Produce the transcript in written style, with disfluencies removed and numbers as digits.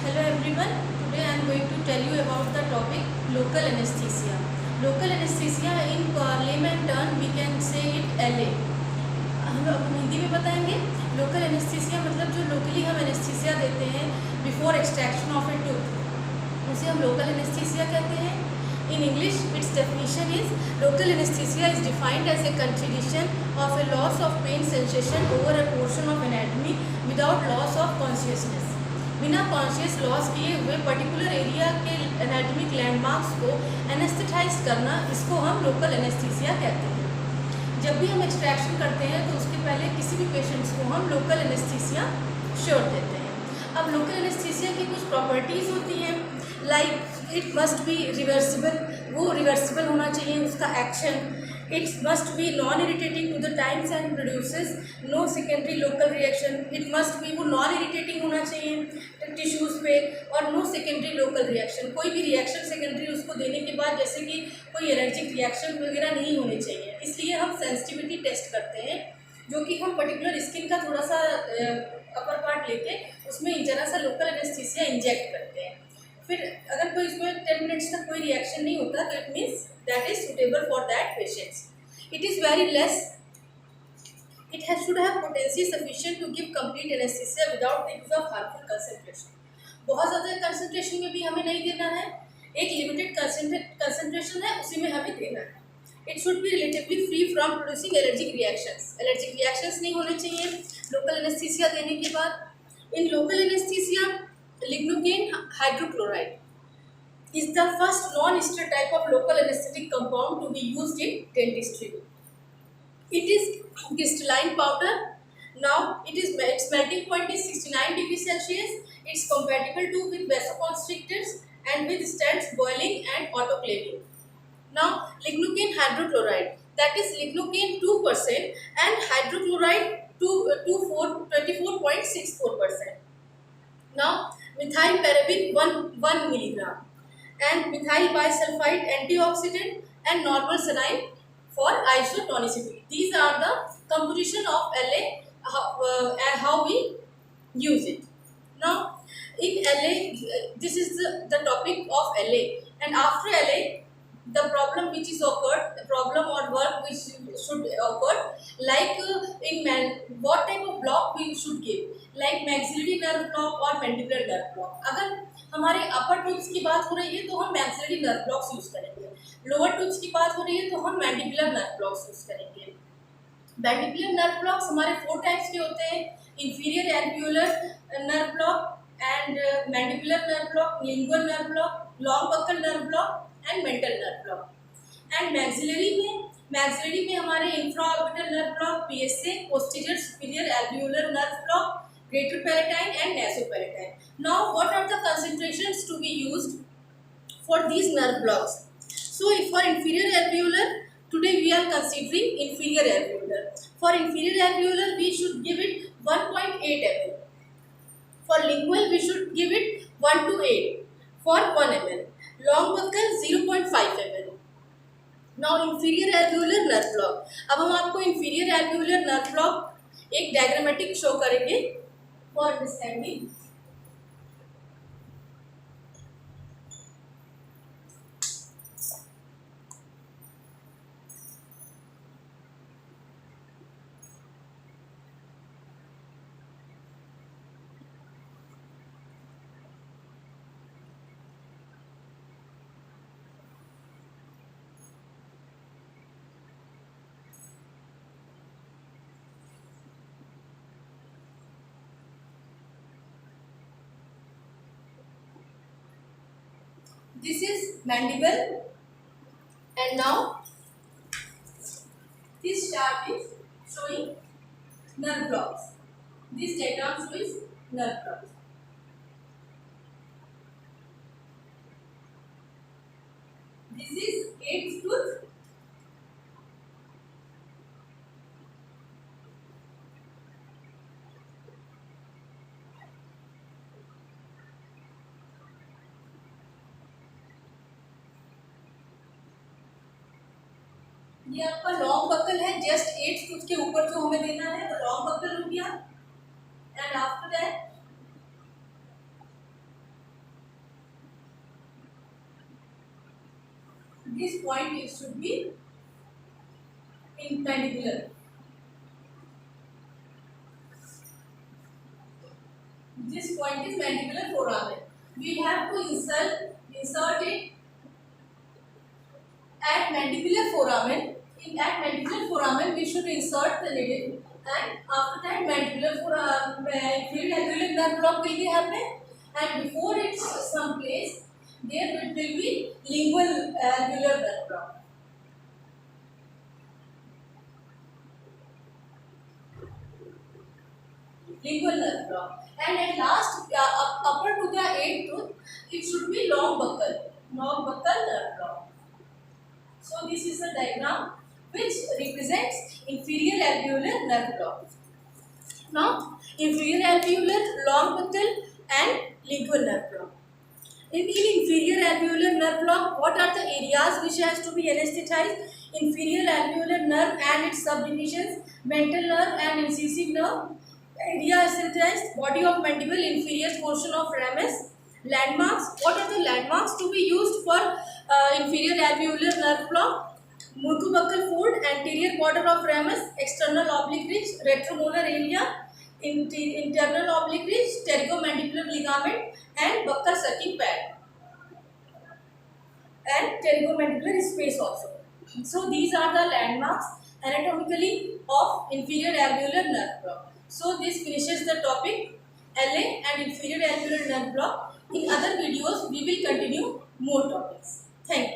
Hello everyone. Today I am going to tell you about the topic local anesthesia. Local anesthesia in layman term we can say it LA. हम अब हिंदी में बताएंगे. Local anaesthesia मतलब जो locally हम anaesthesia देते हैं before extraction of A tooth, उसे हम लोकल एनेस्थीसिया कहते हैं. In English, its definition is local anesthesia is defined as a contribution of a loss of pain sensation over a portion of anatomy without loss of consciousness. बिना conscious loss किए हुए particular area के anatomic landmarks को anaesthetise करना, इसको हम local anaesthesia कहते हैं. जब भी हम एक्सट्रैक्शन करते हैं तो उसके पहले किसी भी पेशेंट्स को हम लोकल एनेस्थीसिया श्योर देते हैं. अब लोकल एनेस्थीसिया की कुछ प्रॉपर्टीज़ होती हैं, like it must be reversible, वो रिवर्सिबल होना चाहिए उसका action. It's must be non irritating to the times and produces no secondary local reaction. It must be, वो नॉन इरिटेटिंग होना चाहिए टिश्यूज़ पे, और नो सेकेंडरी लोकल रिएक्शन. कोई भी रिएक्शन सेकेंडरी उसको देने के बाद जैसे कि कोई एलर्जिक रिएक्शन वगैरह नहीं होने चाहिए. इसलिए हम सेंसिटिविटी टेस्ट करते हैं, जो कि हम पर्टिकुलर स्किन का थोड़ा सा अपर पार्ट लेके उसमें जरा सा लोकल एनेस्थीसिया इंजेक्ट करते हैं. फिर अगर कोई इसमें 10 मिनट्स तक कोई रिएक्शन नहीं होता तो it means that is suitable for that patients. It is very less. It should have potency sufficient to give complete anaesthesia without the use of harmful concentration. बहुत ज़्यादा कंसंट्रेशन में भी हमें नहीं देना है, एक लिमिटेड कंसंट्रेशन है उसी में हमें देना है. It should be relatively free from producing allergic reactions. Allergic reactions नहीं होने चाहिए लोकल एनेस्थीसिया देने के बाद. In local anaesthesia lignocaine hydrochloride is the first non-ester type of local anesthetic compound to be used in dentistry. It is crystalline powder. Now its melting point is 69 degrees Celsius. It's compatible to with vasoconstrictors and withstands boiling and autoclaving. Now lignocaine hydrochloride, that is lignocaine 2% and hydrochloride 24.64%. Now methyl paraben 1 milligram and methyl bisulfite antioxidant and normal saline for isotonicity. These are the composition of LA and how we use it. Now in LA, this is the topic of LA, and after LA the problem which is occurred, the problem or work which should occur, like what type of block we should give, like maxillary nerve block or mandibular nerve block. अगर हमारे अपर tooths की बात हो रही है तो हम maxillary nerve blocks use करेंगे. लोअर टूथ्स की बात हो रही है तो हम मैंडिबुलर नर्व ब्लॉक्स यूज करेंगे. मैंडिबुलर नर्व ब्लॉक्स हमारे 4 टाइप्स के होते हैं: inferior alveolar nerve block and mandibular nerve block, lingual nerve block, long buccal nerve block and mental nerve block. And maxillary में हमारे infraorbital nerve block, PSA, posterior superior alveolar nerve block, greater palatine and nasopalatine. Now what are the concentrations to be used for these nerve blocks? So for inferior alveolar, today we are considering inferior alveolar. For inferior alveolar we should give it 1.8 ml. For lingual we should give it 1 to 8 for 1 ml. Long buccal 0.5 ml. Now inferior alveolar nerve block. अब हम आपको inferior alveolar nerve block एक diagrammatic show करेंगे for understanding. This is mandible, and now this chart is showing nerve blocks. This diagram shows nerve blocks. This is 8th tooth. ये आपका long buckle है, just 8 tooth के ऊपर जो हमें देना है वो लॉन्ग बकल हो गया. And after that This point it should be in mandibular. This point is mandibular foramen. We have to insert it at mandibular foramen. At mandibular foramen, we should insert the needle, and after that, mandibular foramen, inferior alveolar nerve block will be happen, and before it's some place, there will be lingual alveolar nerve block. Lingual nerve block, and at last, upper to the eighth tooth, it should be long buccal nerve block. So this is a diagram which represents inferior alveolar nerve block. Now, inferior alveolar, long buccal and lingual nerve block. In inferior alveolar nerve block, what are the areas which has to be anesthetized? Inferior alveolar nerve and its subdivisions, ventral nerve and incisive nerve. Area anesthetized, body of mandible, inferior portion of ramus. Landmarks. What are the landmarks to be used for inferior alveolar nerve block? Mucobuccal fold, anterior border of ramus, external oblique ridge, retromolar area, internal oblique ridge, pterygomandibular ligament, and buccal sucking pad, and pterygomandibular space also. So these are the landmarks anatomically of inferior alveolar nerve block. So this finishes the topic LA and inferior alveolar nerve block. In other videos, we will continue more topics. Thank you.